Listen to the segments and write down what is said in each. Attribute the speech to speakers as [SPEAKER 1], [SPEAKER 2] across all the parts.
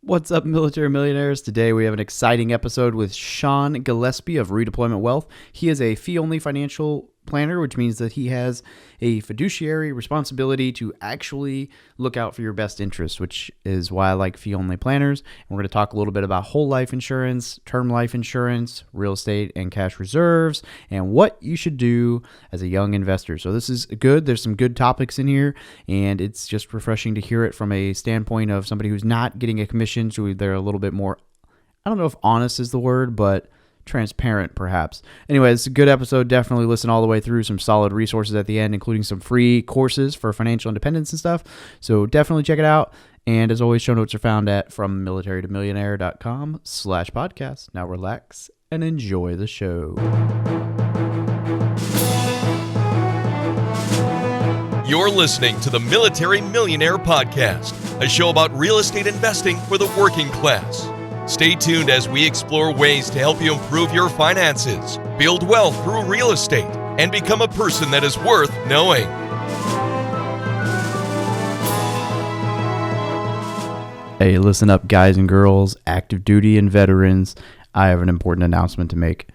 [SPEAKER 1] What's up, military millionaires? Today we have an exciting episode with Sean Gillespie of Redeployment Wealth. He is a fee-only financial planner, which means that he has a fiduciary responsibility to actually look out for your best interest, which is why I like fee-only planners. And we're going to talk a little bit about whole life insurance, term life insurance, real estate and cash reserves, and what you should do as a young investor. So this is good. There's some good topics in here, and it's just refreshing to hear it from a standpoint of somebody who's not getting a commission, so they're a little bit more, I don't know if honest is the word, but transparent perhaps. Anyway, it's a good episode. Definitely listen all the way through. Some solid resources at the end, including some free courses for financial independence and stuff. So definitely check it out. And as always, show notes are found at FromMilitaryToMillionaire.com/podcast. Now relax and enjoy the show.
[SPEAKER 2] You're listening to the Military Millionaire Podcast, a show about real estate investing for the working class. Stay tuned as we explore ways to help you improve your finances, build wealth through real estate, and become a person that is worth knowing.
[SPEAKER 1] Hey, listen up, guys and girls, active duty and veterans. I have an important announcement to make.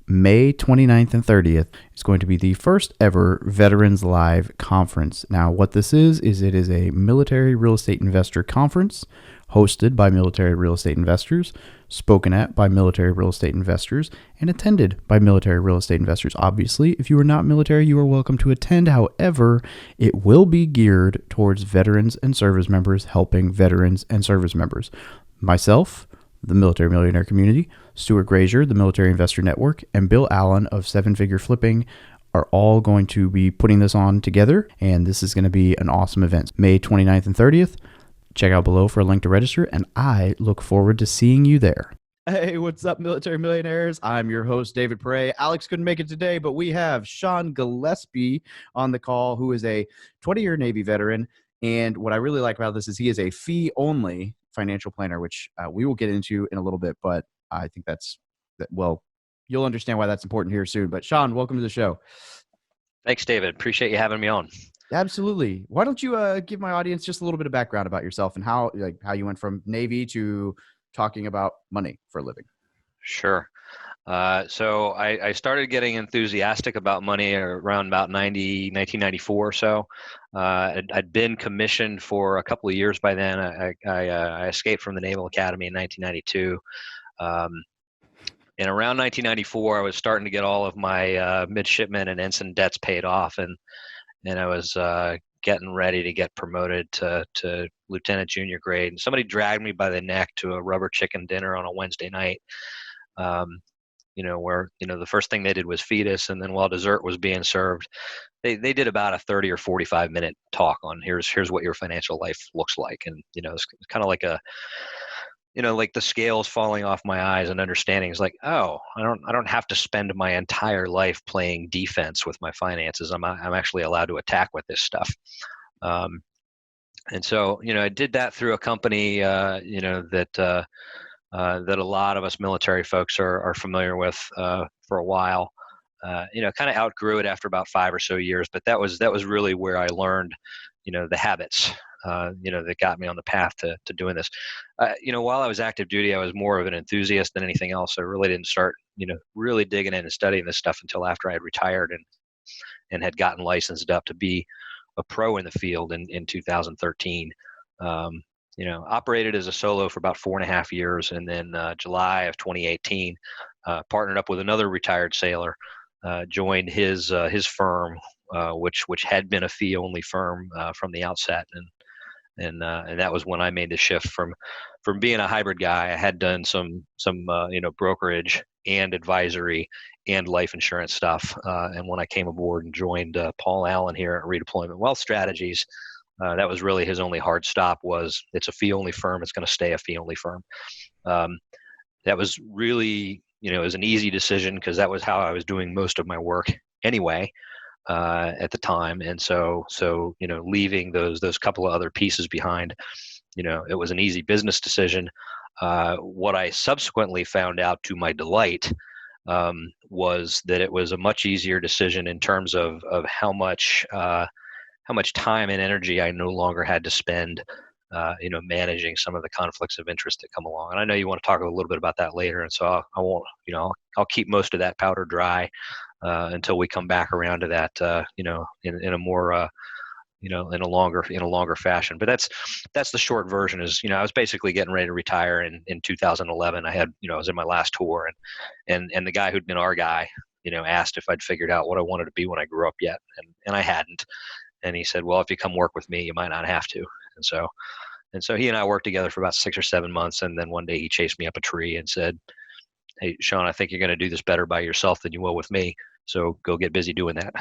[SPEAKER 1] May 29th and 30th is going to be the first ever Veterans Live Conference. Now, what this is it is a military real estate investor conference hosted by military real estate investors, spoken at by military real estate investors, and attended by military real estate investors. Obviously, if you are not military, you are welcome to attend. However, it will be geared towards veterans and service members, helping veterans and service members. Myself, the Military Millionaire Community, Stuart Grazier, the Military Investor Network, and Bill Allen of Seven Figure Flipping are all going to be putting this on together, and this is going to be an awesome event. May 29th and 30th. Check out below for a link to register, and I look forward to seeing you there. Hey, what's up, military millionaires? I'm your host, David Prey. Alex couldn't make it today, but we have Sean Gillespie on the call, who is a 20-year Navy veteran. And what I really like about this is he is a fee-only financial planner, which we will get into in a little bit, but I think well, you'll understand why that's important here soon. But Sean, welcome to the show.
[SPEAKER 3] Thanks, David. Appreciate you having me on.
[SPEAKER 1] Absolutely. Why don't you give my audience just a little bit of background about yourself and how you went from Navy to talking about money for a living?
[SPEAKER 3] Sure. So I started getting enthusiastic about money around about 1994 or so. I'd been commissioned for a couple of years by then. I escaped from the Naval Academy in 1992. And around 1994, I was starting to get all of my midshipman and ensign debts paid off, and I was getting ready to get promoted to lieutenant junior grade. And somebody dragged me by the neck to a rubber chicken dinner on a Wednesday night. Where the first thing they did was feed us, and then while dessert was being served, they did about a 30 or 45 minute talk on here's what your financial life looks like. And it's kind of like like the scales falling off my eyes and understanding is like, oh, I don't have to spend my entire life playing defense with my finances. I'm actually allowed to attack with this stuff. And so, I did that through a company, that a lot of us military folks are familiar with for a while. Kind of outgrew it after about 5 or so years, but that was really where I learned, the habits, that got me on the path to doing this. While I was active duty, I was more of an enthusiast than anything else. I really didn't start, really digging in and studying this stuff until after I had retired and had gotten licensed up to be a pro in the field in 2013. Operated as a solo for about 4.5 years, and then July of 2018, partnered up with another retired sailor, joined his firm, which had been a fee-only firm from the outset, and that was when I made the shift from being a hybrid guy. I had done some brokerage and advisory and life insurance stuff, and when I came aboard and joined Paul Allen here at Redeployment Wealth Strategies. That was really his only hard stop. Was it's a fee-only firm. It's going to stay a fee-only firm. That was really, it was an easy decision because that was how I was doing most of my work anyway at the time. And so leaving those couple of other pieces behind, it was an easy business decision. What I subsequently found out, to my delight, was that it was a much easier decision in terms of how much time and energy I no longer had to spend managing some of the conflicts of interest that come along. And I know you want to talk a little bit about that later, and so I won't, I'll keep most of that powder dry until we come back around to that, in a more in a longer fashion. But that's the short version. Is I was basically getting ready to retire in 2011. I had I was in my last tour, and the guy who'd been our guy asked if I'd figured out what I wanted to be when I grew up yet, and I hadn't. And he said, well, if you come work with me, you might not have to. And so he and I worked together for about 6 or 7 months, and then one day he chased me up a tree and said, hey, Sean, I think you're going to do this better by yourself than you will with me, so go get busy doing that.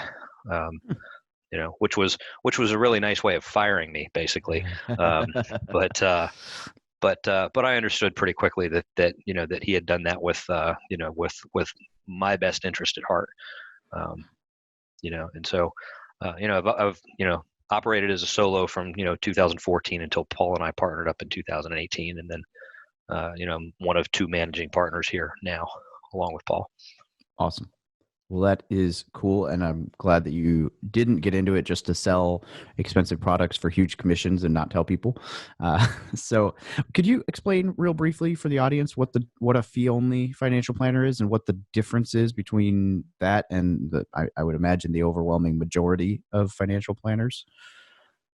[SPEAKER 3] Which was a really nice way of firing me, basically. But I understood pretty quickly that he had done that with my best interest at heart. And so I've operated as a solo from 2014 until Paul and I partnered up in 2018, and then I'm one of 2 managing partners here now, along with Paul.
[SPEAKER 1] Awesome. Well, that is cool, and I'm glad that you didn't get into it just to sell expensive products for huge commissions and not tell people. So could you explain real briefly for the audience what a fee-only financial planner is and what the difference is between that and I would imagine the overwhelming majority of financial planners?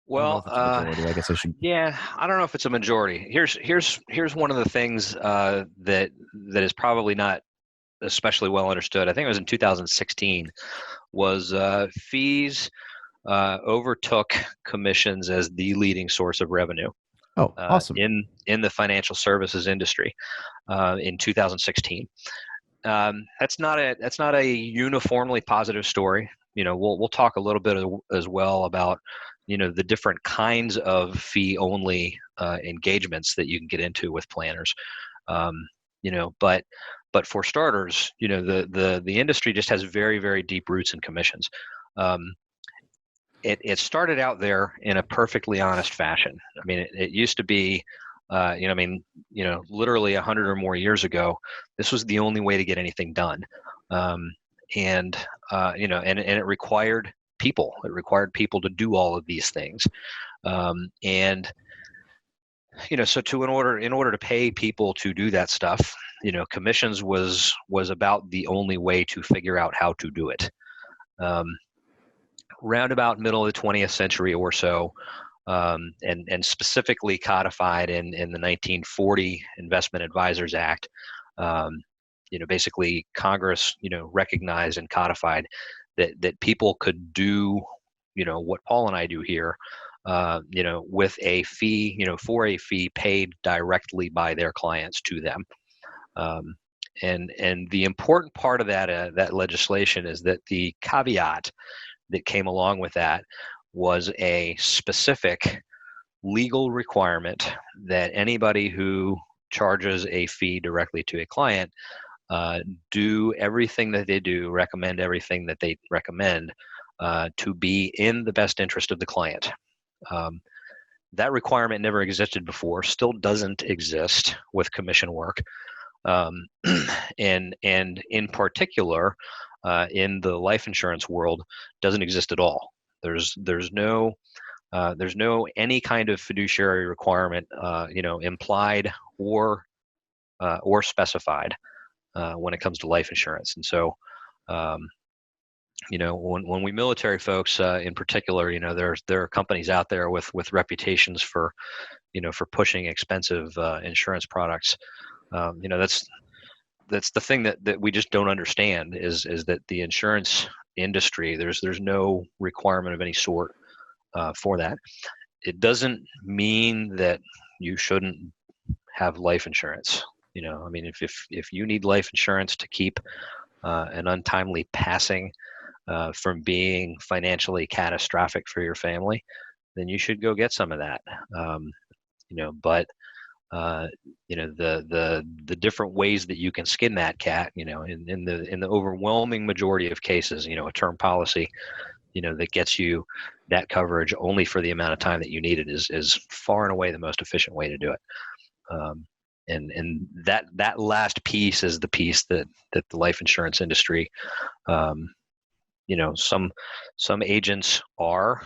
[SPEAKER 3] Well,
[SPEAKER 1] majority. I guess I should.
[SPEAKER 3] Yeah, I don't know if it's a majority. Here's one of the things that is probably not especially well understood. I think it was in 2016, was fees overtook commissions as the leading source of revenue.
[SPEAKER 1] Oh, awesome!
[SPEAKER 3] In the financial services industry in 2016. That's not a uniformly positive story. We'll talk a little bit as well about the different kinds of fee only engagements that you can get into with planners. But for starters, the industry just has very, very deep roots in commissions. It started out there in a perfectly honest fashion. I mean, it used to be, literally 100 or more years ago, this was the only way to get anything done. And it required people. It required people to do all of these things. So in order to pay people to do that stuff, commissions was about the only way to figure out how to do it. Round about middle of the 20th century or so, and specifically codified in the 1940 Investment Advisors Act, basically Congress, recognized and codified that people could do, what Paul and I do here, with a fee, for a fee paid directly by their clients to them. And the important part of that legislation is that the caveat that came along with that was a specific legal requirement that anybody who charges a fee directly to a client do everything that they do, recommend everything that they recommend to be in the best interest of the client. That requirement never existed before, still doesn't exist with commission work. And in particular, in the life insurance world, doesn't exist at all. There's no any kind of fiduciary requirement, implied or specified when it comes to life insurance. And so, when we military folks, in particular, there are companies out there with reputations for pushing expensive insurance products. That's the thing that we just don't understand is that the insurance industry, there's no requirement of any sort for that. It doesn't mean that you shouldn't have life insurance. If you need life insurance to keep an untimely passing from being financially catastrophic for your family, then you should go get some of that. But the different ways that you can skin that cat, in the overwhelming majority of cases, a term policy, that gets you that coverage only for the amount of time that you need it is far and away the most efficient way to do it. And that last piece is the piece that the life insurance industry, some agents are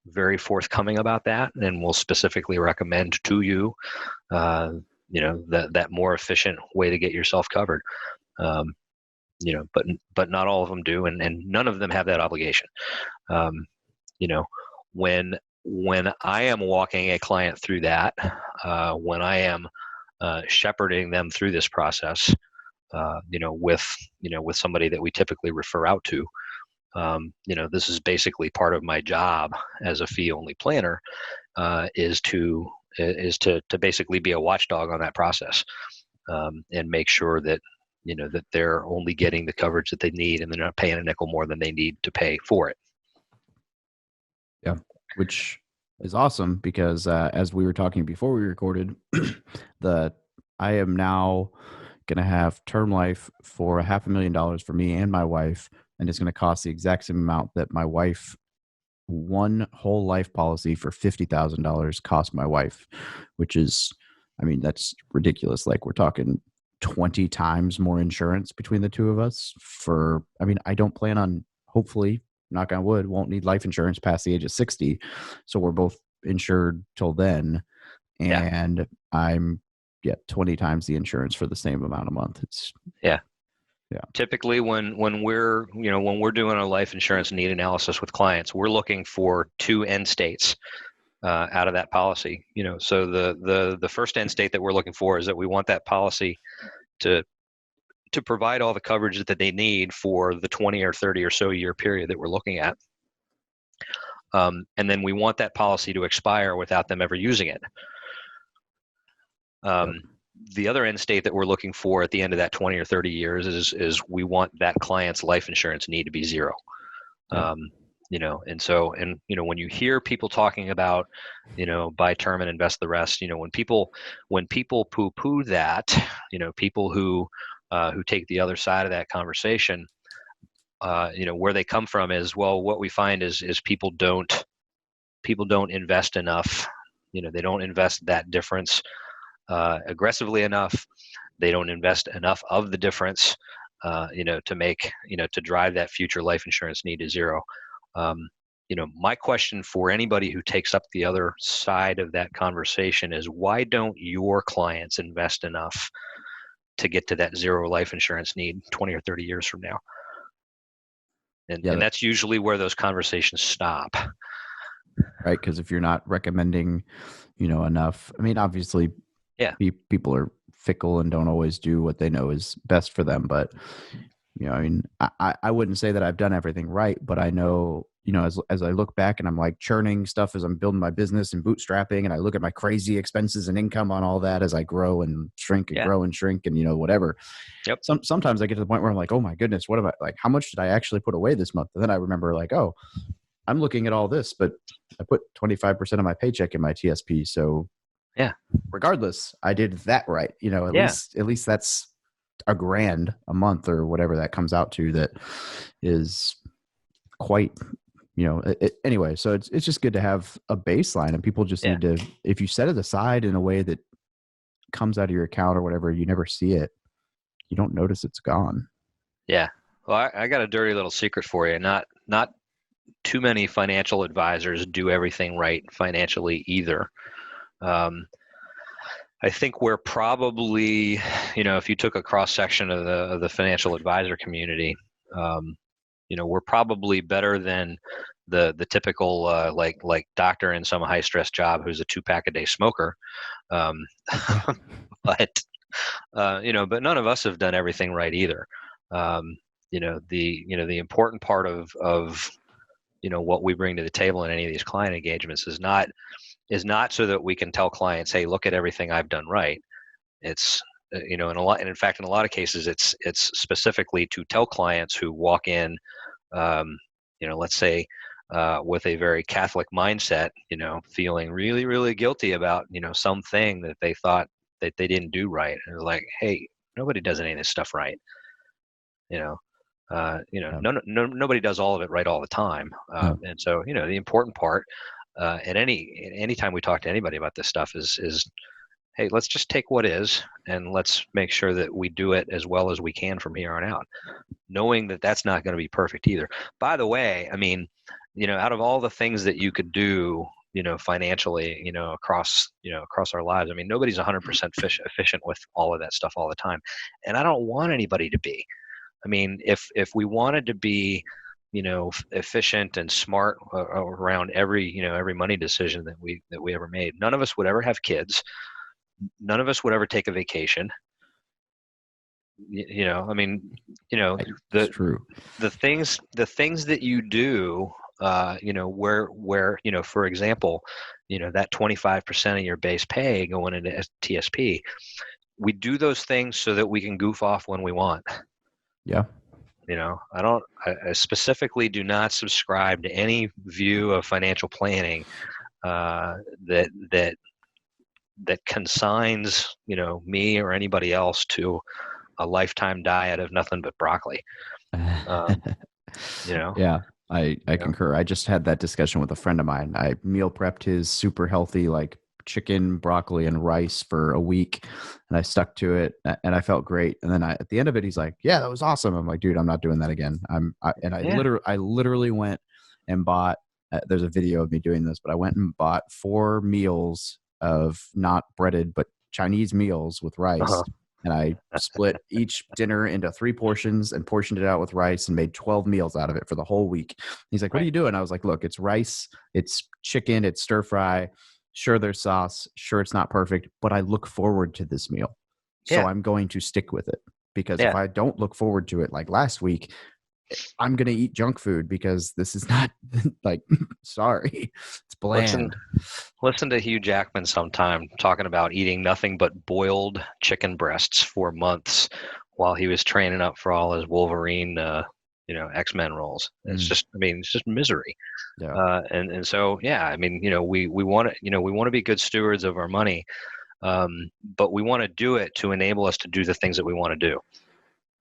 [SPEAKER 3] very forthcoming about that, and will specifically recommend to you, that more efficient way to get yourself covered. But not all of them do, and none of them have that obligation. When I am walking a client through that, when I am shepherding them through this process, with somebody that we typically refer out to, this is basically part of my job as a fee-only planner, is to basically be a watchdog on that process, and make sure that that they're only getting the coverage that they need, and they're not paying a nickel more than they need to pay for it.
[SPEAKER 1] Yeah, which is awesome because as we were talking before we recorded, I am now going to have term life for $500,000 for me and my wife, and it's going to cost the exact same amount that my wife, one whole life policy for $50,000 cost my wife, which is, I mean, that's ridiculous. Like, we're talking 20 times more insurance between the two of us I don't plan on, hopefully, knock on wood, won't need life insurance past the age of 60. So we're both insured till then. And I'm 20 times the insurance for the same amount a month. It's
[SPEAKER 3] Typically when we're doing a life insurance need analysis with clients, we're looking for two end states out of that policy. So the first end state that we're looking for is that we want that policy to provide all the coverage that they need for the 20 or 30 or so year period that we're looking at. And then we want that policy to expire without them ever using it. The other end state that we're looking for at the end of that 20 or 30 years is we want that client's life insurance need to be zero. And when you hear people talking about, buy term and invest the rest, when people poo-poo that, people who take the other side of that conversation, where they come from is, well, what we find is people don't invest enough. They don't invest that difference aggressively enough. They don't invest enough of the difference, to make, to drive that future life insurance need to zero. My question for anybody who takes up the other side of that conversation is, why don't your clients invest enough to get to that zero life insurance need 20 or 30 years from now? And that's usually where those conversations stop.
[SPEAKER 1] Right. Because if you're not recommending, enough, I mean, obviously, people are fickle and don't always do what they know is best for them. But, I wouldn't say that I've done everything right, but I know, as I look back and I'm like churning stuff as I'm building my business and bootstrapping, and I look at my crazy expenses and income on all that as I grow and shrink and grow and shrink and, whatever.
[SPEAKER 3] Yep.
[SPEAKER 1] Sometimes I get to the point where I'm like, oh my goodness, what am I, like, how much did I actually put away this month? And then I remember, like, oh, I'm looking at all this, but I put 25% of my paycheck in my TSP. So regardless, I did that right. At least that's $1,000 a month or whatever that comes out to. That is quite, anyway. So it's just good to have a baseline, and people just need to, if you set it aside in a way that comes out of your account or whatever, you never see it. You don't notice it's gone.
[SPEAKER 3] Yeah. Well, I got a dirty little secret for you. Not too many financial advisors do everything right financially either. I think we're probably, if you took a cross section of the financial advisor community, we're probably better than the typical like doctor in some high stress job who's a 2-pack a day smoker. But none of us have done everything right either. The important part of what we bring to the table in any of these client engagements is not so that we can tell clients, hey, look at everything I've done right. It's in a lot of cases it's specifically to tell clients who walk in, let's say with a very Catholic mindset, feeling really, really guilty about something that they thought that they didn't do right, and they're like, hey, nobody does any of this stuff right. Nobody does all of it right all the time. And so, the important part, at any time we talk to anybody about this stuff is, hey, let's just take what is, and let's make sure that we do it as well as we can from here on out, knowing that that's not going to be perfect either. By the way, I mean, out of all the things that you could do, financially, across our lives, I mean, nobody's 100% efficient with all of that stuff all the time. And I don't want anybody to be. I mean, if we wanted to be, efficient and smart around every money decision that we ever made, none of us would ever have kids. None of us would ever take a vacation. I mean,
[SPEAKER 1] It's true.
[SPEAKER 3] the things that you do, where for example, that 25% of your base pay going into TSP, we do those things so that we can goof off when we want.
[SPEAKER 1] Yeah.
[SPEAKER 3] I specifically do not subscribe to any view of financial planning that consigns me or anybody else to a lifetime diet of nothing but broccoli.
[SPEAKER 1] Yeah, I concur. I just had that discussion with a friend of mine. I meal prepped his super healthy, like chicken, broccoli, and rice for a week, and I stuck to it, and I felt great. And then at the end of it, he's like, "Yeah, that was awesome." I'm like, "Dude, I'm not doing that again." I literally went and bought. There's a video of me doing this, but I went and bought 4 meals of not breaded but Chinese meals with rice.
[SPEAKER 3] Uh-huh.
[SPEAKER 1] And I split each dinner into 3 portions and portioned it out with rice and made 12 meals out of it for the whole week. He's like, "What are you doing?" I was like, "Look, it's rice, it's chicken, it's stir fry. Sure, there's sauce. Sure, it's not perfect, but I look forward to this meal. So
[SPEAKER 3] Yeah.
[SPEAKER 1] I'm going to stick with it, because
[SPEAKER 3] Yeah.
[SPEAKER 1] if I don't look forward to it, like last week, I'm going to eat junk food because this is not like, sorry, it's bland."
[SPEAKER 3] Listen to Hugh Jackman sometime talking about eating nothing but boiled chicken breasts for months while he was training up for all his Wolverine, X-Men roles. It's just misery.
[SPEAKER 1] Yeah.
[SPEAKER 3] And so, yeah, I mean, we want to be good stewards of our money, but we want to do it to enable us to do the things that we want to do.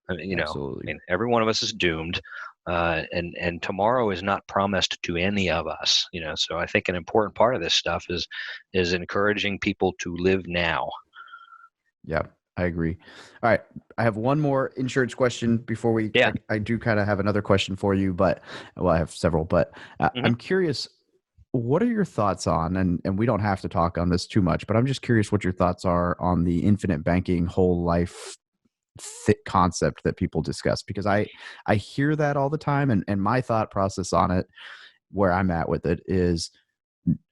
[SPEAKER 3] I mean,
[SPEAKER 1] Absolutely.
[SPEAKER 3] every one of us is doomed, and tomorrow is not promised to any of us. So I think an important part of this stuff is encouraging people to live now.
[SPEAKER 1] Yeah, I agree. All right. I have one more insurance question before we,
[SPEAKER 3] Yeah.
[SPEAKER 1] I do kind of have another question for you, but I have several, but I'm curious, what are your thoughts on, and we don't have to talk on this too much, but I'm just curious what your thoughts are on the infinite banking whole life concept that people discuss, because I hear that all the time. And my thought process on it, where I'm at with it, is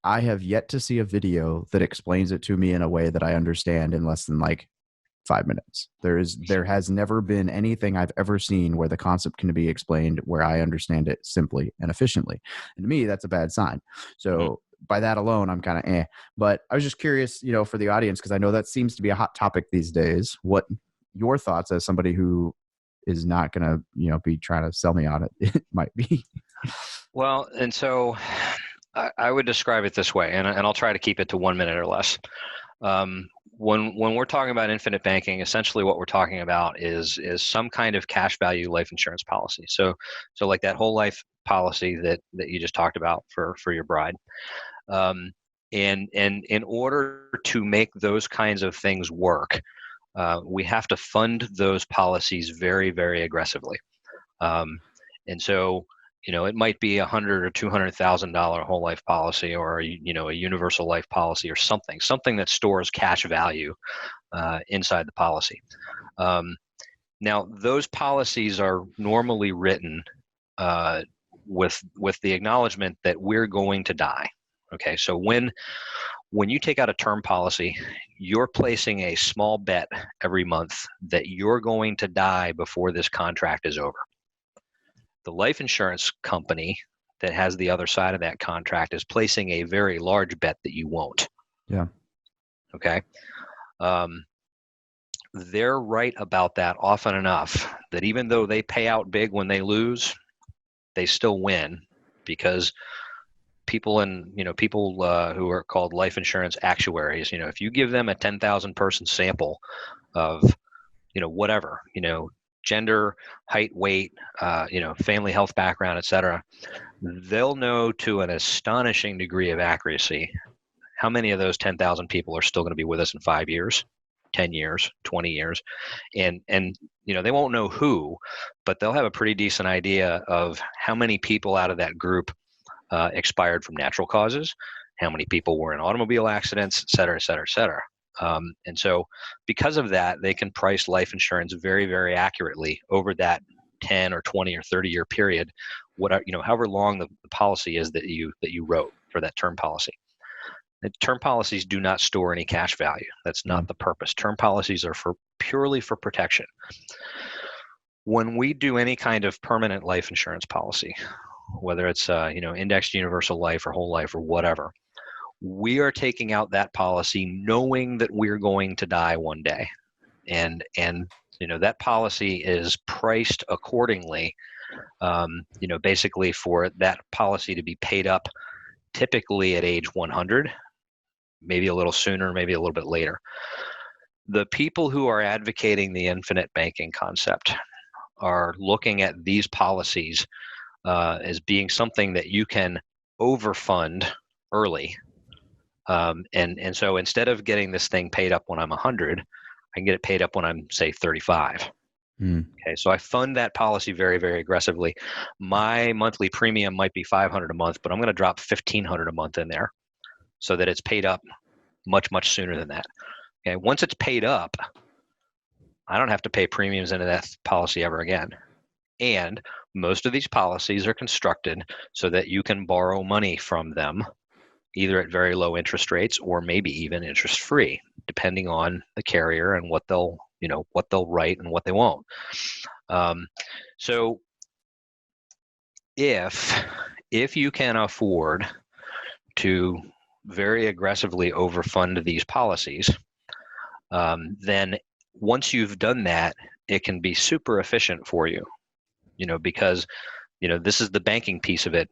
[SPEAKER 1] I have yet to see a video that explains it to me in a way that I understand in less than like 5 minutes. There has never been anything I've ever seen where the concept can be explained where I understand it simply and efficiently. And to me, that's a bad sign. So by that alone, I'm kind of But I was just curious, for the audience, because I know that seems to be a hot topic these days. What your thoughts, as somebody who is not going to, be trying to sell me on it, might be.
[SPEAKER 3] Well, and so I would describe it this way, and I'll try to keep it to 1 minute or less. When we're talking about infinite banking, essentially what we're talking about is some kind of cash value life insurance policy. So like that whole life policy that you just talked about for your bride. And in order to make those kinds of things work, we have to fund those policies very, very aggressively. And so, it might be $100,000 or $200,000 whole life policy, or a universal life policy, or something that stores cash value inside the policy. Now, those policies are normally written with the acknowledgement that we're going to die. Okay, so when you take out a term policy, you're placing a small bet every month that you're going to die before this contract is over. The life insurance company that has the other side of that contract is placing a very large bet that you won't.
[SPEAKER 1] Yeah.
[SPEAKER 3] Okay. They're right about that often enough that even though they pay out big when they lose, they still win, because people who are called life insurance actuaries, if you give them a 10,000 person sample of, whatever, gender, height, weight, family health background, et cetera, they'll know to an astonishing degree of accuracy how many of those 10,000 people are still going to be with us in 5 years, 10 years, 20 years. And they won't know who, but they'll have a pretty decent idea of how many people out of that group expired from natural causes, how many people were in automobile accidents, et cetera, et cetera, et cetera. And so because of that, they can price life insurance very, very accurately over that 10 or 20 or 30-year period, however long the policy is that you wrote for that term policy. And term policies do not store any cash value. That's not the purpose. Term policies are purely for protection. When we do any kind of permanent life insurance policy, whether it's indexed universal life or whole life or whatever, we are taking out that policy knowing that we're going to die one day, and that policy is priced accordingly, basically for that policy to be paid up typically at age 100, maybe a little sooner, maybe a little bit later. The people who are advocating the infinite banking concept are looking at these policies as being something that you can overfund early. And so instead of getting this thing paid up when I'm 100, I can get it paid up when I'm, say, 35. Okay, so I fund that policy very, very aggressively. My monthly premium might be $500 a month, but I'm going to drop $1,500 a month in there so that it's paid up much, much sooner than that. Okay, once it's paid up, I don't have to pay premiums into that policy ever again. And most of these policies are constructed so that you can borrow money from them, either at very low interest rates or maybe even interest free, depending on the carrier and what they'll write and what they won't. So if you can afford to very aggressively overfund these policies, then once you've done that, it can be super efficient for you, because this is the banking piece of it.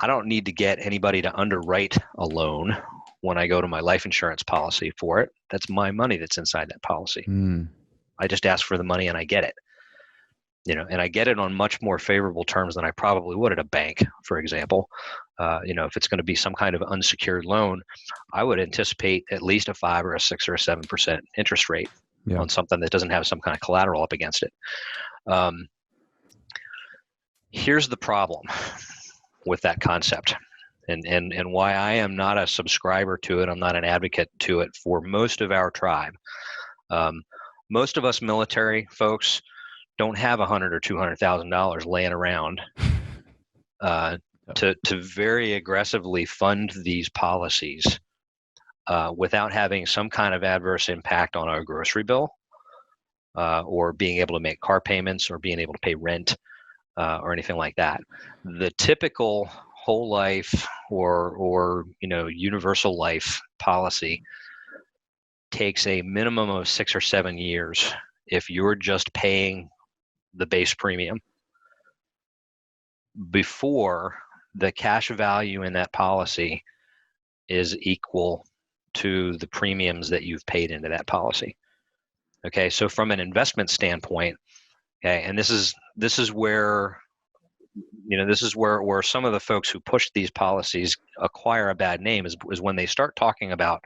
[SPEAKER 3] I don't need to get anybody to underwrite a loan when I go to my life insurance policy for it. That's my money that's inside that policy. I just ask for the money and I get it. And I get it on much more favorable terms than I probably would at a bank, for example. If it's going to be some kind of unsecured loan, I would anticipate at least a 5 or a 6 or a 7% interest rate on something that doesn't have some kind of collateral up against it. Here's the problem with that concept, and why I am not a subscriber to it. I'm not an advocate to it for most of our tribe. Most of us military folks don't have $100,000 or $200,000 laying around to very aggressively fund these policies without having some kind of adverse impact on our grocery bill, or being able to make car payments, or being able to pay rent, or anything like that. The typical whole life or universal life policy takes a minimum of 6 or 7 years if you're just paying the base premium before the cash value in that policy is equal to the premiums that you've paid into that policy. Okay, so from an investment standpoint, okay, and this is where where some of the folks who push these policies acquire a bad name is when they start talking about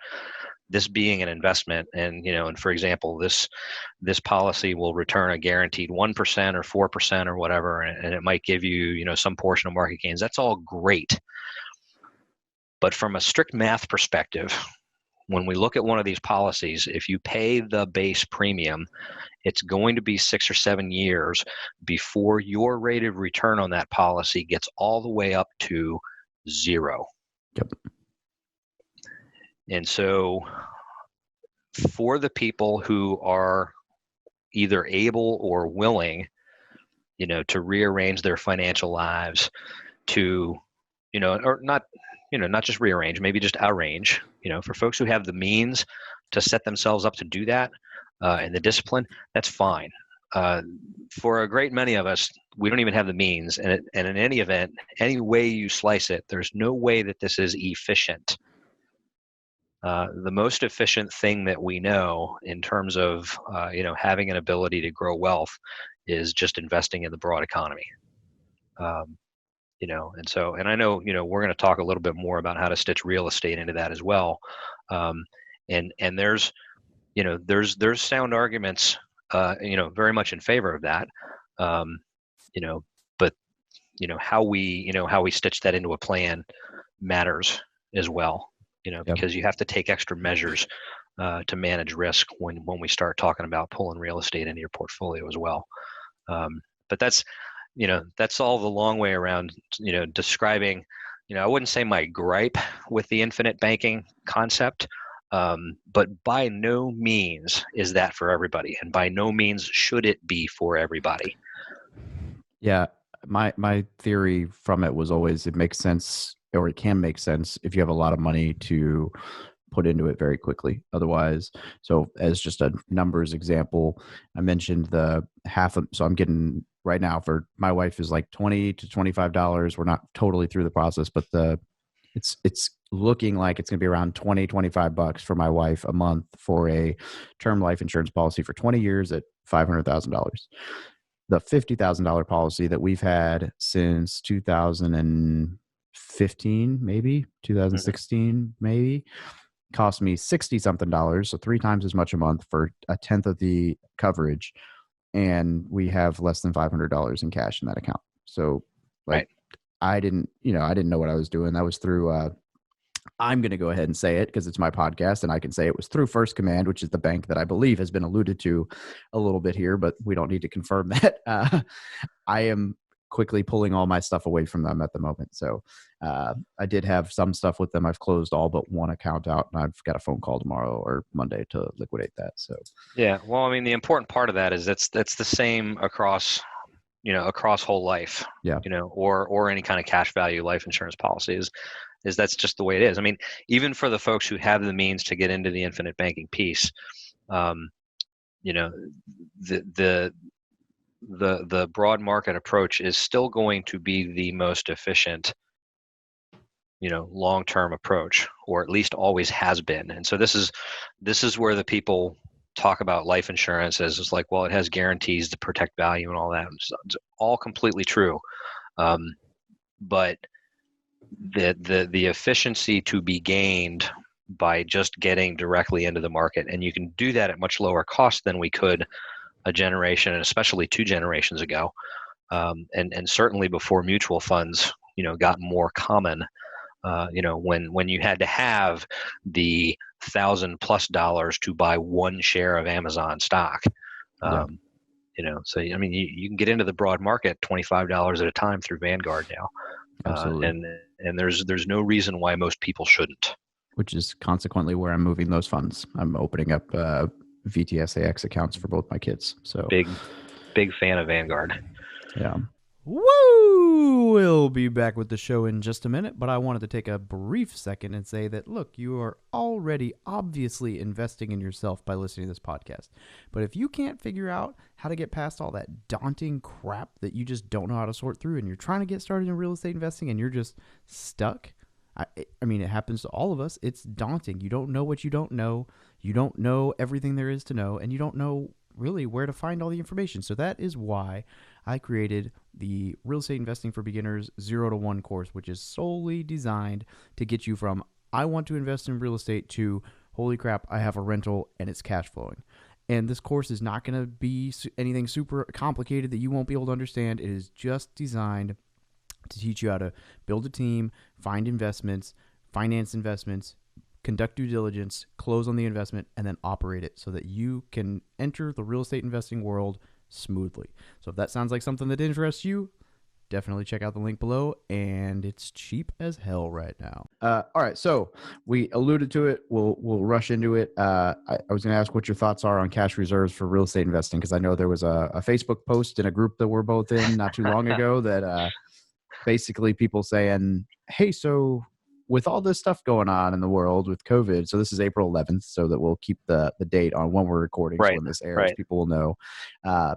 [SPEAKER 3] this being an investment, and for example, this policy will return a guaranteed 1% or 4% or whatever, and it might give you some portion of market gains. That's all great, but from a strict math perspective, when we look at one of these policies, if you pay the base premium, it's going to be 6 or 7 years before your rate of return on that policy gets all the way up to 0.
[SPEAKER 1] Yep.
[SPEAKER 3] And so for the people who are either able or willing, to rearrange their financial lives to, or not, not just rearrange, maybe just arrange, for folks who have the means to set themselves up to do that, and the discipline, that's fine. For a great many of us, we don't even have the means, and in any event, any way you slice it, there's no way that this is efficient. The most efficient thing that we know in terms of having an ability to grow wealth is just investing in the broad economy. And I know we're going to talk a little bit more about how to stitch real estate into that as well. And there's sound arguments very much in favor of that. But how we stitch that into a plan matters as well.
[SPEAKER 1] Yep.
[SPEAKER 3] Because you have to take extra measures to manage risk when we start talking about pulling real estate into your portfolio as well. But that's all the long way around, describing, I wouldn't say my gripe with the infinite banking concept, but by no means is that for everybody, and by no means should it be for everybody.
[SPEAKER 1] Yeah, my theory from it was always it makes sense, or it can make sense if you have a lot of money to put into it very quickly. Otherwise, so as just a numbers example, I mentioned the so I'm getting right now for my wife is like $20 to $25. We're not totally through the process, but it's looking like it's going to be around $25 for my wife a month for a term life insurance policy for 20 years at $500,000. The $50,000 policy that we've had since 2015, maybe 2016, maybe cost me 60 something dollars. So 3 times as much a month for a tenth of the coverage. And we have less than $500 in cash in that account. So like, I didn't know what I was doing. That was through, I'm going to go ahead and say it because it's my podcast and I can say it was through First Command, which is the bank that I believe has been alluded to a little bit here, but we don't need to confirm that. I am quickly pulling all my stuff away from them at the moment. So I did have some stuff with them. I've closed all but one account out, and I've got a phone call tomorrow or Monday to liquidate that. So
[SPEAKER 3] yeah, well, I mean, the important part of that is that's the same across whole life.
[SPEAKER 1] Yeah.
[SPEAKER 3] Or any kind of cash value life insurance policies. Is that's just the way it is. I mean, even for the folks who have the means to get into the infinite banking piece, the broad market approach is still going to be the most efficient, long-term approach, or at least always has been. And so this is where the people talk about life insurance as it's like, well, it has guarantees to protect value and all that. It's all completely true. But the efficiency to be gained by just getting directly into the market, and you can do that at much lower cost than we could a generation, and especially 2 generations ago, and certainly before mutual funds got more common, when you had to have the $1,000+ to buy one share of Amazon stock. So I mean, you can get into the broad market $25 at a time through Vanguard now.
[SPEAKER 1] Absolutely.
[SPEAKER 3] And there's no reason why most people shouldn't.
[SPEAKER 1] Which is consequently where I'm moving those funds. I'm opening up VTSAX accounts for both my kids. So
[SPEAKER 3] big fan of Vanguard.
[SPEAKER 1] Yeah. Woo! We'll be back with the show in just a minute, but I wanted to take a brief second and say that, look, you are already obviously investing in yourself by listening to this podcast. But if you can't figure out how to get past all that daunting crap that you just don't know how to sort through, and you're trying to get started in real estate investing and you're just stuck, I mean, it happens to all of us. It's daunting. You don't know what you don't know. You don't know everything there is to know, and you don't know really where to find all the information. So that is why I created the Real Estate Investing for Beginners 0 to 1 course, which is solely designed to get you from I want to invest in real estate to holy crap, I have a rental and it's cash flowing. And this course is not going to be anything super complicated that you won't be able to understand. It is just designed to teach you how to build a team, find investments, finance investments, conduct due diligence, close on the investment, and then operate it so that you can enter the real estate investing world smoothly. So if that sounds like something that interests you, definitely check out the link below, and it's cheap as hell right now. All right, so we alluded to it. We'll rush into it. I was going to ask what your thoughts are on cash reserves for real estate investing, because I know there was a Facebook post in a group that we're both in not too long ago that basically people saying, hey, so with all this stuff going on in the world with COVID, so this is April 11th, so that we'll keep the date on when we're recording.
[SPEAKER 3] Right,
[SPEAKER 1] so when this airs,
[SPEAKER 3] right.
[SPEAKER 1] People will know.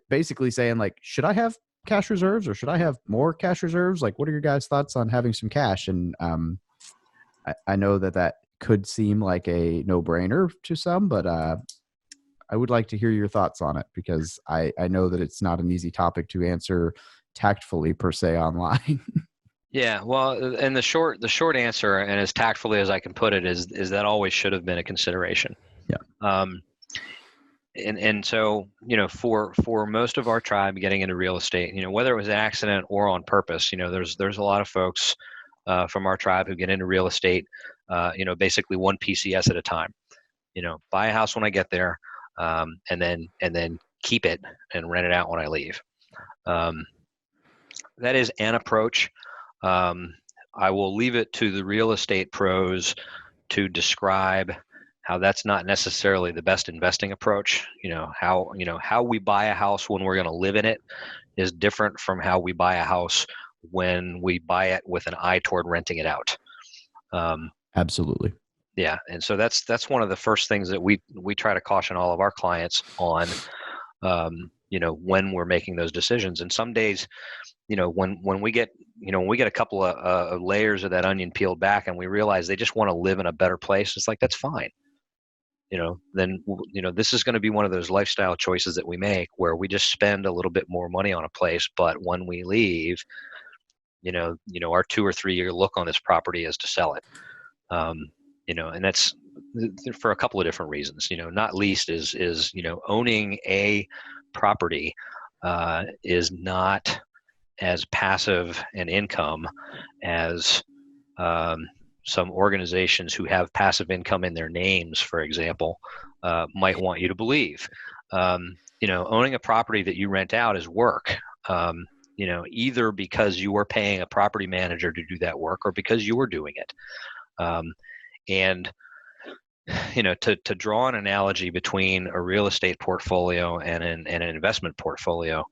[SPEAKER 1] Basically saying, like, should I have cash reserves or should I have more cash reserves? Like, what are your guys' thoughts on having some cash? And I know that could seem like a no-brainer to some, but I would like to hear your thoughts on it, because I know that it's not an easy topic to answer tactfully per se online.
[SPEAKER 3] Yeah, well, and the short answer, and as tactfully as I can put it, is that always should have been a consideration.
[SPEAKER 1] Yeah.
[SPEAKER 3] and so, for most of our tribe getting into real estate, whether it was an accident or on purpose, there's a lot of folks from our tribe who get into real estate, basically one PCS at a time. Buy a house when I get there, and then keep it and rent it out when I leave. That is an approach. I will leave it to the real estate pros to describe how that's not necessarily the best investing approach. How we buy a house when we're going to live in it is different from how we buy a house when we buy it with an eye toward renting it out.
[SPEAKER 1] Absolutely.
[SPEAKER 3] Yeah, and so that's one of the first things that we try to caution all of our clients on, when we're making those decisions. And some days, when we get a couple of layers of that onion peeled back, and we realize they just want to live in a better place, it's like, that's fine. Then this is going to be one of those lifestyle choices that we make where we just spend a little bit more money on a place, but when we leave, our 2 or 3 year look on this property is to sell it. And that's for a couple of different reasons. Not least is owning a property is not as passive an income as some organizations who have passive income in their names, for example, might want you to believe. Owning a property that you rent out is work. Either because you are paying a property manager to do that work or because you are doing it. And to draw an analogy between a real estate portfolio and an investment portfolio,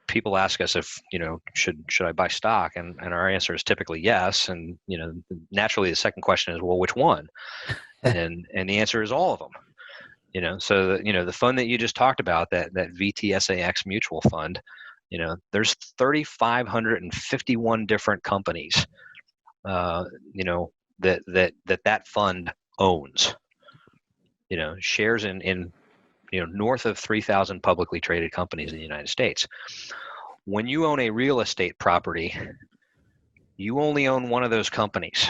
[SPEAKER 3] people ask us if, should I buy stock? And our answer is typically yes. And, naturally the second question is, well, which one? And the answer is all of them. So the fund that you just talked about, that VTSAX mutual fund, there's 3,551 different companies, that fund owns, shares in north of 3,000 publicly traded companies in the United States. When you own a real estate property, you only own one of those companies.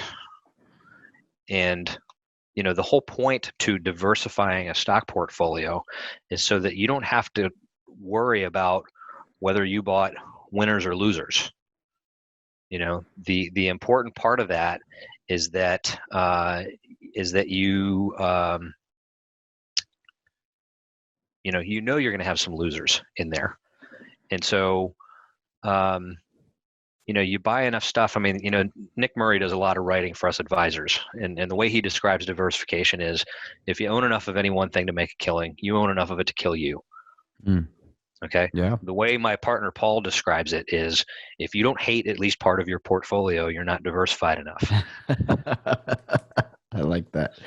[SPEAKER 3] And, the whole point to diversifying a stock portfolio is so that you don't have to worry about whether you bought winners or losers. The important part of that is that you you're going to have some losers in there, and so you buy enough stuff. I mean, Nick Murray does a lot of writing for us advisors, and the way he describes diversification is, if you own enough of any one thing to make a killing, you own enough of it to kill you. Okay.
[SPEAKER 1] Yeah.
[SPEAKER 3] The way my partner Paul describes it is, if you don't hate at least part of your portfolio, you're not diversified enough.
[SPEAKER 1] I like that.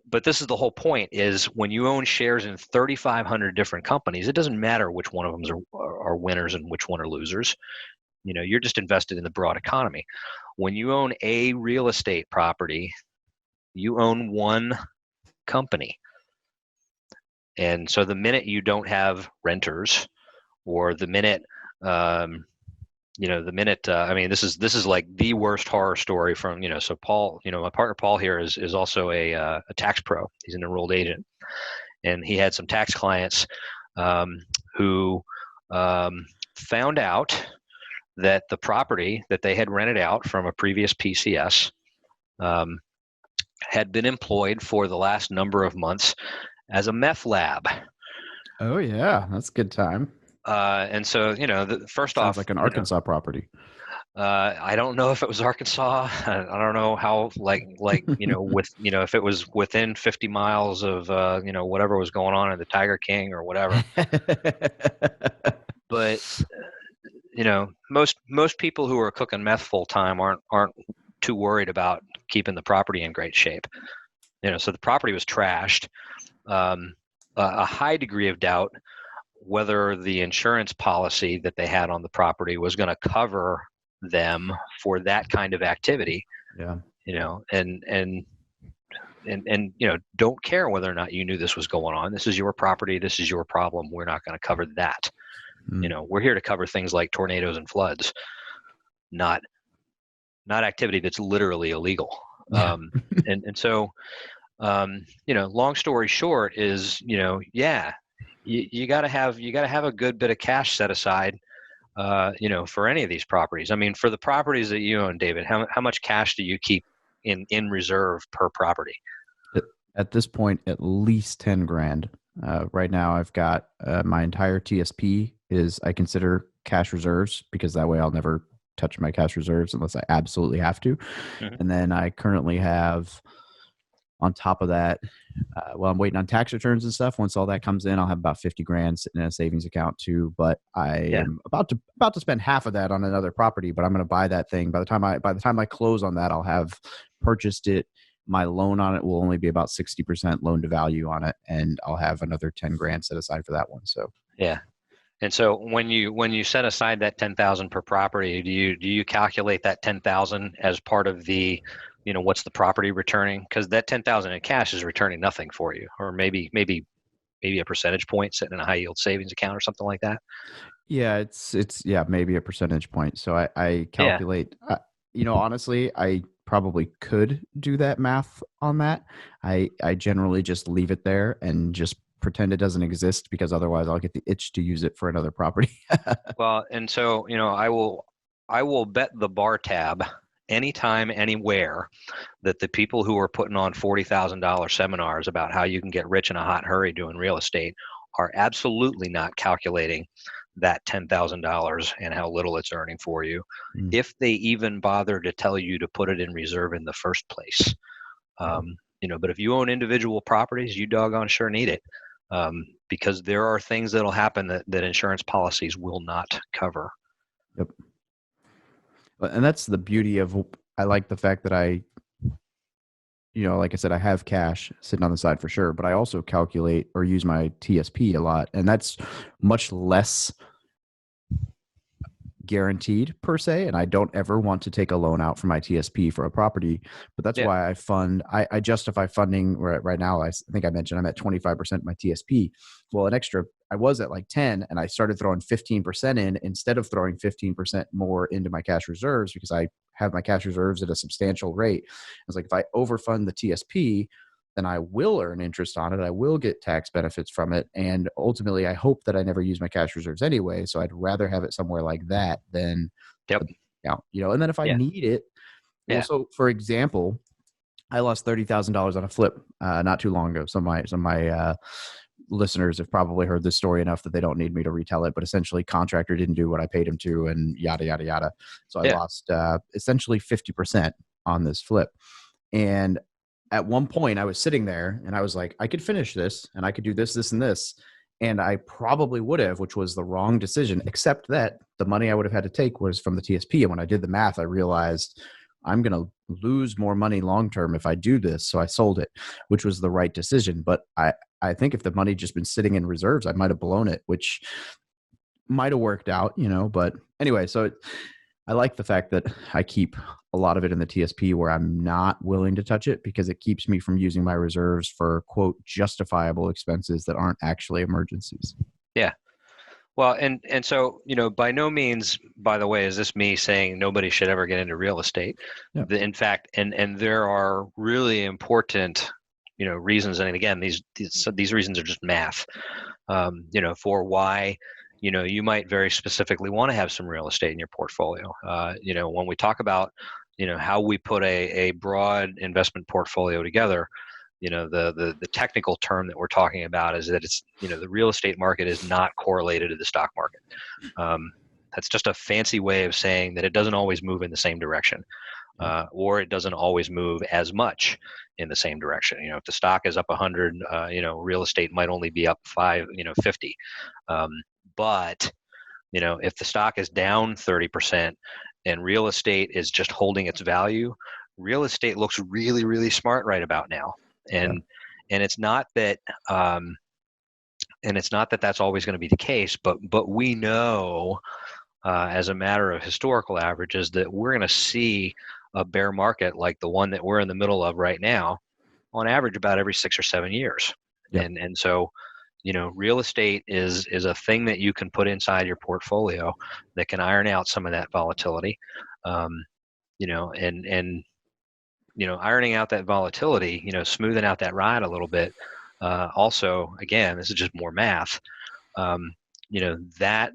[SPEAKER 3] But this is the whole point: is when you own shares in 3,500 different companies, it doesn't matter which one of them are winners and which one are losers. You're just invested in the broad economy. When you own a real estate property, you own one company. And so the minute you don't have renters, or the minute, I mean, this is like the worst horror story from, so Paul, my partner Paul here is also a tax pro. He's an enrolled agent, and he had some tax clients who found out that the property that they had rented out from a previous PCS had been employed for the last number of months as a meth lab.
[SPEAKER 1] Oh yeah, that's a good time.
[SPEAKER 3] And so, first
[SPEAKER 1] Sounds
[SPEAKER 3] off,
[SPEAKER 1] like an Arkansas property.
[SPEAKER 3] I don't know if it was Arkansas. I don't know how, if it was within 50 miles of, whatever was going on in the Tiger King or whatever. But, most people who are cooking meth full time aren't too worried about keeping the property in great shape. So the property was trashed. A high degree of doubt whether the insurance policy that they had on the property was going to cover them for that kind of activity.
[SPEAKER 1] Yeah.
[SPEAKER 3] And don't care whether or not you knew this was going on. This is your property. This is your problem. We're not going to cover that. We're here to cover things like tornadoes and floods, not activity that's literally illegal. And so Long story short is, yeah, you got to have a good bit of cash set aside, for any of these properties. I mean, for the properties that you own, David, how much cash do you keep in reserve per property?
[SPEAKER 1] At this point, at least 10 grand. Right now, I've got my entire TSP is I consider cash reserves because that way I'll never touch my cash reserves unless I absolutely have to.
[SPEAKER 3] Mhm.
[SPEAKER 1] And then I currently have, on top of that, I'm waiting on tax returns and stuff. Once all that comes in, I'll have about 50 grand sitting in a savings account too. But I
[SPEAKER 3] Yeah.
[SPEAKER 1] am about to spend half of that on another property. But I'm going to buy that thing. By the time I close on that, I'll have purchased it. My loan on it will only be about 60% loan to value on it, and I'll have another 10 grand set aside for that one. So
[SPEAKER 3] Yeah. And so when you set aside that 10,000 per property, do you calculate that 10,000 as part of the, what's the property returning? Because that 10,000 in cash is returning nothing for you, or maybe a percentage point sitting in a high yield savings account or something like that.
[SPEAKER 1] yeah, it's yeah, maybe a percentage point. So I
[SPEAKER 3] Yeah.
[SPEAKER 1] calculate. Honestly, I probably could do that math on that. I generally just leave it there and just pretend it doesn't exist because otherwise I'll get the itch to use it for another property.
[SPEAKER 3] Well, and so, I will bet the bar tab anytime, anywhere that the people who are putting on $40,000 seminars about how you can get rich in a hot hurry doing real estate are absolutely not calculating that $10,000 and how little it's earning for you,
[SPEAKER 1] Mm.
[SPEAKER 3] if they even bother to tell you to put it in reserve in the first place. But if you own individual properties, you doggone sure need it, because there are things that'll happen that insurance policies will not cover.
[SPEAKER 1] Yep. And that's the beauty of, I like the fact that like I said, I have cash sitting on the side for sure, but I also calculate or use my TSP a lot. And that's much less guaranteed per se. And I don't ever want to take a loan out for my TSP for a property, but that's
[SPEAKER 3] Yeah.
[SPEAKER 1] why I justify funding right now. I think I mentioned I'm at 25% of my TSP. Well, I was at like 10 and I started throwing 15% in instead of throwing 15% more into my cash reserves because I have my cash reserves at a substantial rate. I was like, if I overfund the TSP, then I will earn interest on it. I will get tax benefits from it. And ultimately, I hope that I never use my cash reserves anyway. So I'd rather have it somewhere like that than,
[SPEAKER 3] Yep.
[SPEAKER 1] and then if I
[SPEAKER 3] Yeah.
[SPEAKER 1] need it, well,
[SPEAKER 3] Yeah.
[SPEAKER 1] so for example, I lost $30,000 on a flip not too long ago. Some of my listeners have probably heard this story enough that they don't need me to retell it, but essentially contractor didn't do what I paid him to and yada, yada, yada. So I
[SPEAKER 3] Yeah.
[SPEAKER 1] lost essentially 50% on this flip. And at one point I was sitting there and I was like, I could finish this and I could do this, this, and this. And I probably would have, which was the wrong decision, except that the money I would have had to take was from the TSP. And when I did the math, I realized I'm going to lose more money long-term if I do this. So I sold it, which was the right decision. But I think if the money just been sitting in reserves, I might have blown it, which might have worked out, but anyway, so I like the fact that I keep a lot of it in the TSP where I'm not willing to touch it because it keeps me from using my reserves for quote justifiable expenses that aren't actually emergencies.
[SPEAKER 3] Yeah. Well, and so, by no means, by the way, is this me saying nobody should ever get into real estate.
[SPEAKER 1] Yeah.
[SPEAKER 3] In fact, and there are really important, reasons. And again, these reasons are just math, for why, you might very specifically want to have some real estate in your portfolio. When we talk about, how we put a broad investment portfolio together, the technical term that we're talking about is that it's, the real estate market is not correlated to the stock market. That's just a fancy way of saying that it doesn't always move in the same direction, or it doesn't always move as much in the same direction. If the stock is up 100, real estate might only be up 50. But if the stock is down 30% and real estate is just holding its value, real estate looks really, really smart right about now. And it's not that that's always going to be the case, but we know, as a matter of historical averages, that we're going to see a bear market like the one that we're in the middle of right now on average about every 6 or 7 years.
[SPEAKER 1] Yep.
[SPEAKER 3] And so, real estate is a thing that you can put inside your portfolio that can iron out some of that volatility. And ironing out that volatility, smoothing out that ride a little bit. Also, again, this is just more math. That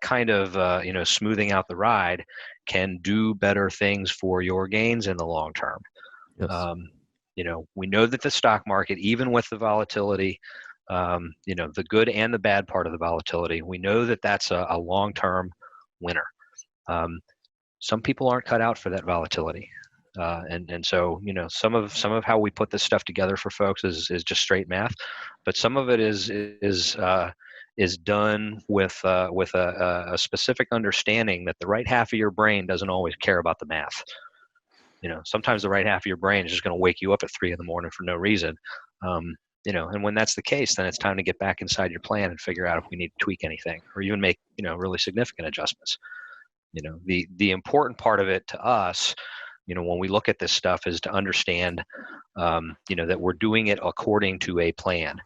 [SPEAKER 3] kind of smoothing out the ride can do better things for your gains in the long term.
[SPEAKER 1] Yes.
[SPEAKER 3] We know that the stock market, even with the volatility, the good and the bad part of the volatility, we know that that's a long-term winner. Some people aren't cut out for that volatility. And so, some of how we put this stuff together for folks is just straight math, but some of it is done with a specific understanding that the right half of your brain doesn't always care about the math. Sometimes the right half of your brain is just going to wake you up at 3 a.m. for no reason. And when that's the case, then it's time to get back inside your plan and figure out if we need to tweak anything or even make, really significant adjustments. The important part of it to us, when we look at this stuff, is to understand, that we're doing it according to a plan.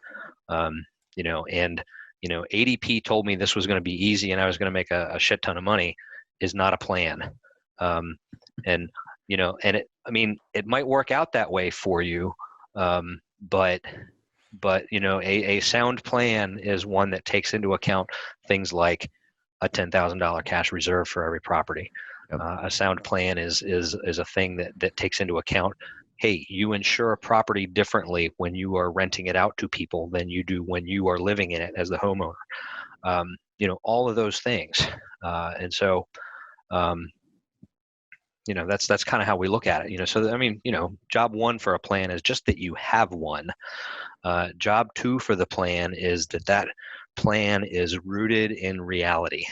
[SPEAKER 3] ADP told me this was going to be easy and I was going to make a shit ton of money is not a plan. It might work out that way for you. But a sound plan is one that takes into account things like a $10,000 cash reserve for every property.
[SPEAKER 1] Yep.
[SPEAKER 3] A sound plan is a thing that takes into account, hey, you insure a property differently when you are renting it out to people than you do when you are living in it as the homeowner. All of those things. That's kind of how we look at it. Job one for a plan is just that you have one. Job two for the plan is that plan is rooted in reality.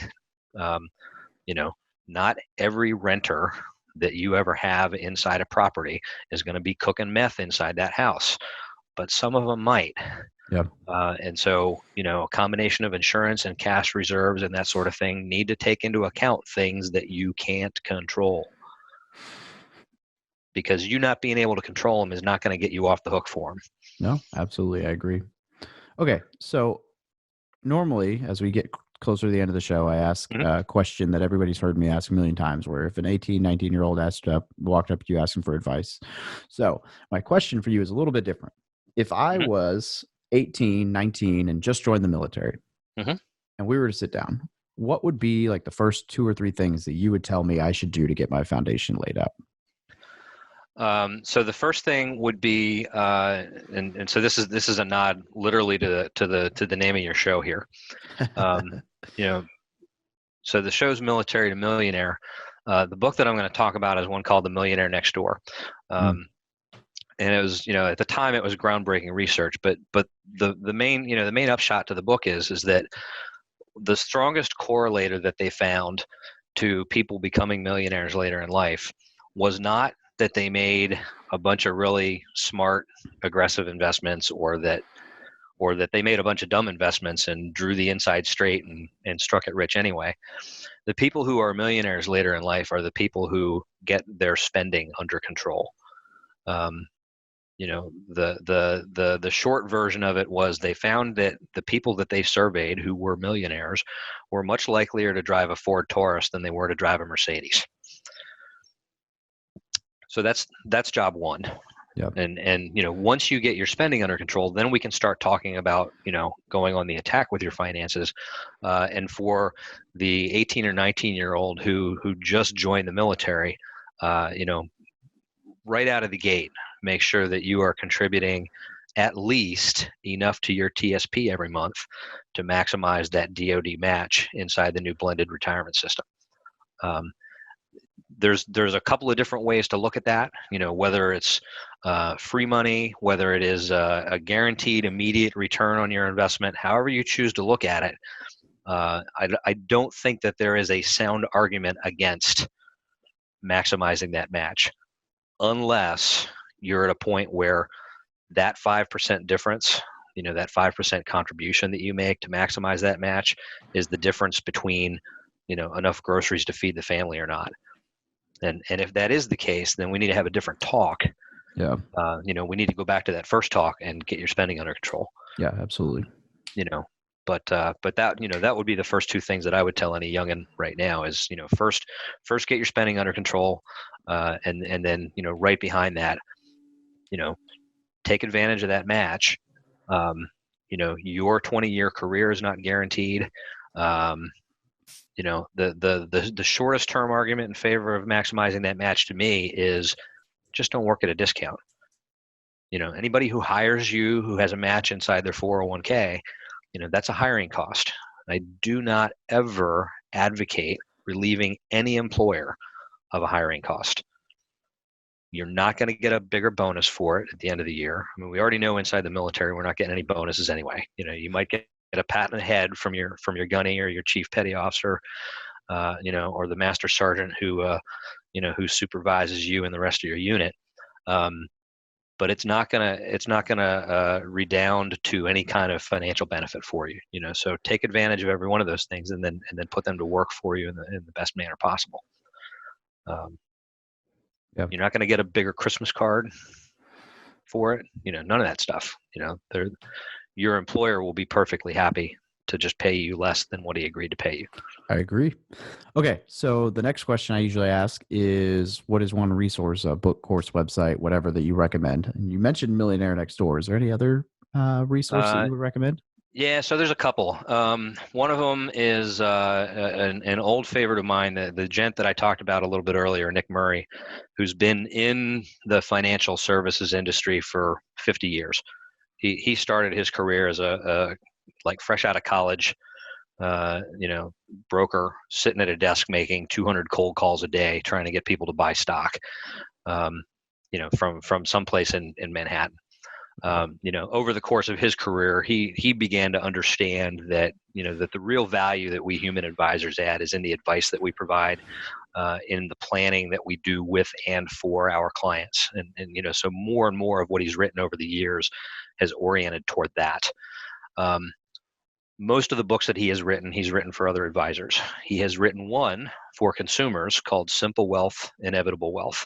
[SPEAKER 3] Not every renter that you ever have inside a property is going to be cooking meth inside that house, but some of them might.
[SPEAKER 1] Yeah.
[SPEAKER 3] And so, a combination of insurance and cash reserves and that sort of thing need to take into account things that you can't control. Because you not being able to control them is not going to get you off the hook for them.
[SPEAKER 1] No, absolutely. I agree. Okay. So normally, as we get closer to the end of the show, I ask a question that everybody's heard me ask a million times, where if an 18, 19-year-old walked up to you asking for advice. So my question for you is a little bit different. If I was 18, 19, and just joined the military, and we were to sit down, what would be like the first 2 or 3 things that you would tell me I should do to get my foundation laid out?
[SPEAKER 3] So the first thing would be, and so this is a nod literally to the name of your show here. So the show's Military to Millionaire. The book that I'm going to talk about is one called The Millionaire Next Door. And it was, at the time it was groundbreaking research, but the main upshot to the book is that the strongest correlator that they found to people becoming millionaires later in life was not that they made a bunch of really smart, aggressive investments, or that they made a bunch of dumb investments and drew the inside straight and struck it rich anyway. The people who are millionaires later in life are the people who get their spending under control. The short version of it was they found that the people that they surveyed who were millionaires were much likelier to drive a Ford Taurus than they were to drive a Mercedes. So that's job one.
[SPEAKER 1] Yep.
[SPEAKER 3] And once you get your spending under control, then we can start talking about, going on the attack with your finances. And for the 18 or 19-year-old who just joined the military, right out of the gate, make sure that you are contributing at least enough to your TSP every month to maximize that DoD match inside the new blended retirement system. There's a couple of different ways to look at that, whether it's free money, whether it is a guaranteed immediate return on your investment, however you choose to look at it. I don't think that there is a sound argument against maximizing that match, unless you're at a point where that 5% difference, that 5% contribution that you make to maximize that match is the difference between, enough groceries to feed the family or not. And if that is the case, then we need to have a different talk.
[SPEAKER 1] Yeah.
[SPEAKER 3] We need to go back to that first talk and get your spending under control.
[SPEAKER 1] Yeah, absolutely.
[SPEAKER 3] But that, that would be the first two things that I would tell any youngin right now is, first get your spending under control, and then, right behind that, take advantage of that match. Your 20-year career is not guaranteed. The shortest term argument in favor of maximizing that match to me is just don't work at a discount. Anybody who hires you who has a match inside their 401k, that's a hiring cost. I do not ever advocate relieving any employer of a hiring cost. You're not going to get a bigger bonus for it at the end of the year. I mean, we already know inside the military we're not getting any bonuses anyway. You might get a pat on the head from your gunny or your chief petty officer, or the master sergeant who supervises you and the rest of your unit. But it's not gonna redound to any kind of financial benefit for you. So take advantage of every one of those things and then put them to work for you in the best manner possible.
[SPEAKER 1] Yep.
[SPEAKER 3] You're not going to get a bigger Christmas card for it. None of that stuff. Your employer will be perfectly happy to just pay you less than what he agreed to pay you.
[SPEAKER 1] I agree. Okay, so the next question I usually ask is, what is one resource, a book, course, website, whatever that you recommend? And you mentioned Millionaire Next Door. Is there any other resource that you would recommend?
[SPEAKER 3] Yeah, so there's a couple. One of them is an old favorite of mine, the gent that I talked about a little bit earlier, Nick Murray, who's been in the financial services industry for 50 years. He started his career as a fresh out of college, broker sitting at a desk making 200 cold calls a day trying to get people to buy stock, from someplace in Manhattan. Over the course of his career, he began to understand that, that the real value that we human advisors add is in the advice that we provide, in the planning that we do with and for our clients. And so more and more of what he's written over the years has oriented toward that. Most of the books that he's written for other advisors. He has written one for consumers called Simple Wealth, Inevitable Wealth.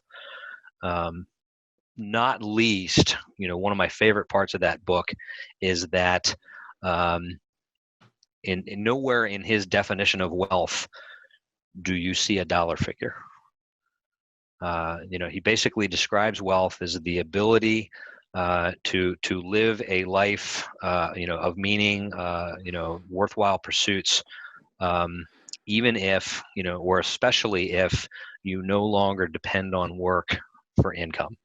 [SPEAKER 3] Not least, one of my favorite parts of that book is that in nowhere in his definition of wealth do you see a dollar figure. He basically describes wealth as the ability to live a life, of meaning, worthwhile pursuits, even if, or especially if you no longer depend on work for income.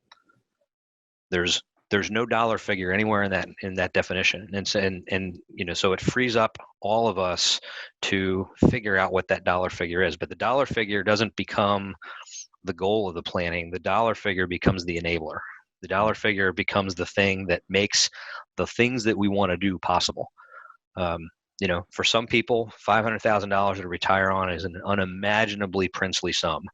[SPEAKER 3] There's no dollar figure anywhere in that definition, and so it frees up all of us to figure out what that dollar figure is. But the dollar figure doesn't become the goal of the planning. The dollar figure becomes the enabler. The dollar figure becomes the thing that makes the things that we want to do possible. For some people, $500,000 to retire on is an unimaginably princely sum.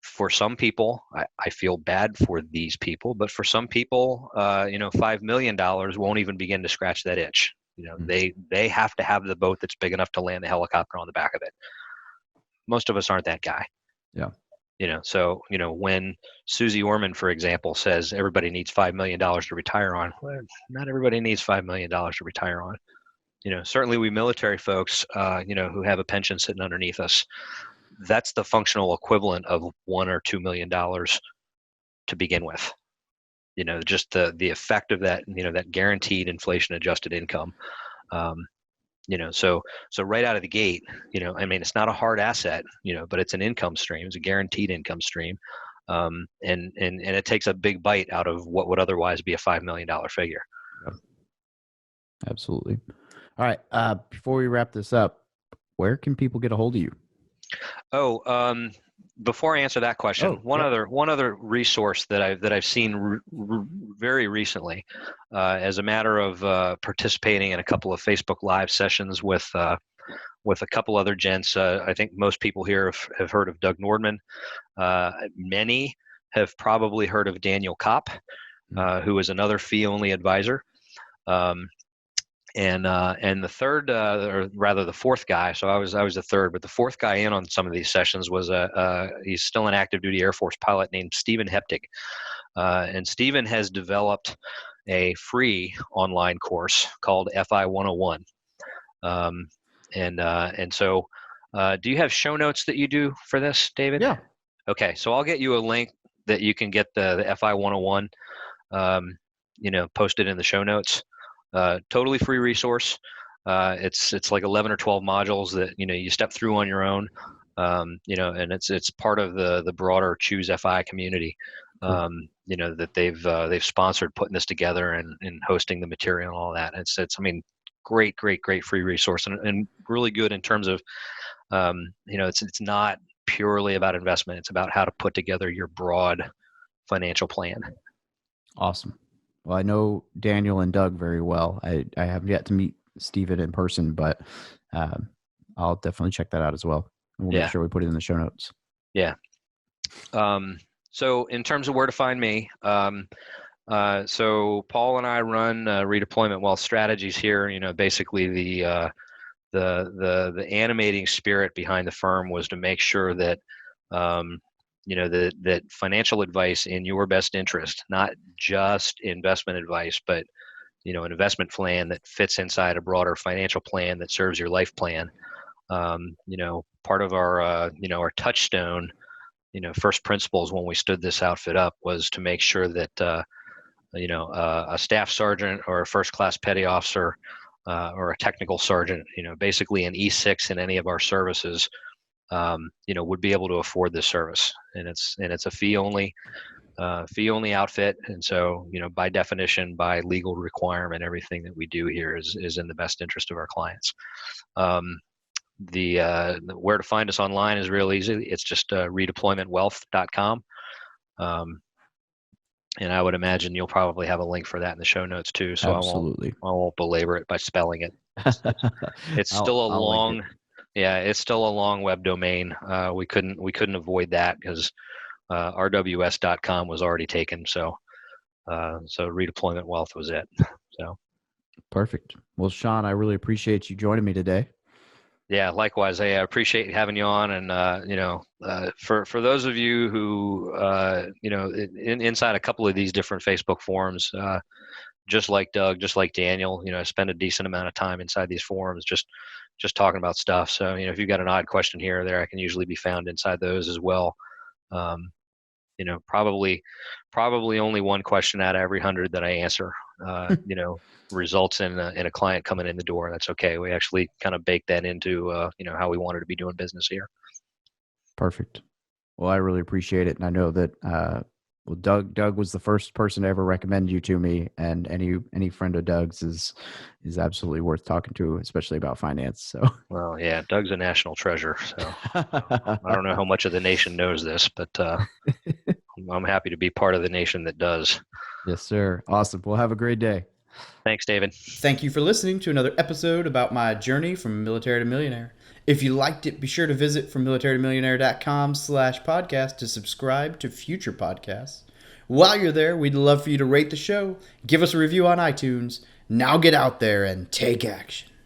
[SPEAKER 3] For some people, I feel bad for these people, but for some people, $5 million won't even begin to scratch that itch. They have to have the boat that's big enough to land the helicopter on the back of it. Most of us aren't that guy.
[SPEAKER 1] Yeah.
[SPEAKER 3] So when Susie Orman, for example, says everybody needs $5 million to retire on, well, not everybody needs $5 million to retire on. Certainly we military folks, who have a pension sitting underneath us, that's the functional equivalent of $1 or $2 million to begin with. Just the effect of that, that guaranteed inflation adjusted income. So right out of the gate, it's not a hard asset, but it's an income stream. It's a guaranteed income stream. And it takes a big bite out of what would otherwise be a $5 million figure.
[SPEAKER 1] Absolutely. All right. Before we wrap this up, where can people get a hold of you?
[SPEAKER 3] Before I answer that question, one other resource that I've seen very recently, as a matter of participating in a couple of Facebook Live sessions with a couple other gents. I think most people here have heard of Doug Nordman. Many have probably heard of Daniel Kopp, who is another fee-only advisor. And the third, or rather the fourth guy, so I was the third, but the fourth guy in on some of these sessions was he's still an active duty Air Force pilot named Stephen Heptig. And Stephen has developed a free online course called FI 101. And so, do you have show notes that you do for this, David?
[SPEAKER 1] Yeah.
[SPEAKER 3] Okay, so I'll get you a link that you can get the FI 101, posted in the show notes. Totally free resource. It's like 11 or 12 modules that you step through on your own. And it's part of the broader Choose FI community. That they've sponsored putting this together and hosting the material and all that. It's great free resource and really good in terms of it's not purely about investment. It's about how to put together your broad financial plan.
[SPEAKER 1] Awesome. Well, I know Daniel and Doug very well. I have yet to meet Steven in person, but I'll definitely check that out as well. And we'll make sure we put it in the show notes.
[SPEAKER 3] Yeah. So in terms of where to find me, so Paul and I run Redeployment Wealth Strategies here. Basically the animating spirit behind the firm was to make sure that that financial advice in your best interest, not just investment advice, but an investment plan that fits inside a broader financial plan that serves your life plan. Part of our our touchstone, first principles when we stood this outfit up was to make sure that a staff sergeant or a first class petty officer or a technical sergeant, basically an E6 in any of our services, would be able to afford this service. And it's a fee only outfit. And so, by definition, by legal requirement, everything that we do here is in the best interest of our clients. Where to find us online is real easy. It's just redeploymentwealth.com. And I would imagine you'll probably have a link for that in the show notes too. So
[SPEAKER 1] absolutely.
[SPEAKER 3] I won't belabor it by spelling it. It's still a long, it's still a long web domain. We couldn't avoid that because rws.com was already taken. So Redeployment Wealth was it. So
[SPEAKER 1] perfect. Well, Sean, I really appreciate you joining me today.
[SPEAKER 3] Yeah, likewise. I appreciate having you on, and for those of you who inside a couple of these different Facebook forums, just like Doug, just like Daniel, I spend a decent amount of time inside these forums, just talking about stuff. So if you've got an odd question here or there, I can usually be found inside those as well. Probably only one question out of every 100 that I answer, results in a client coming in the door. That's okay. We actually kind of bake that into, how we wanted to be doing business here. Perfect.
[SPEAKER 1] Well, I really appreciate it. And I know that, Doug was the first person to ever recommend you to me, and any friend of Doug's is absolutely worth talking to, especially about finance. So,
[SPEAKER 3] well, yeah, Doug's a national treasure. So I don't know how much of the nation knows this, but I'm happy to be part of the nation that does.
[SPEAKER 1] Yes, sir. Awesome. Well, have a great day.
[SPEAKER 3] Thanks, David.
[SPEAKER 1] Thank you for listening to another episode about my journey from military to millionaire. If you liked it, be sure to visit FromMilitaryToMillionaire.com/podcast to subscribe to future podcasts. While you're there, we'd love for you to rate the show, give us a review on iTunes. Now get out there and take action.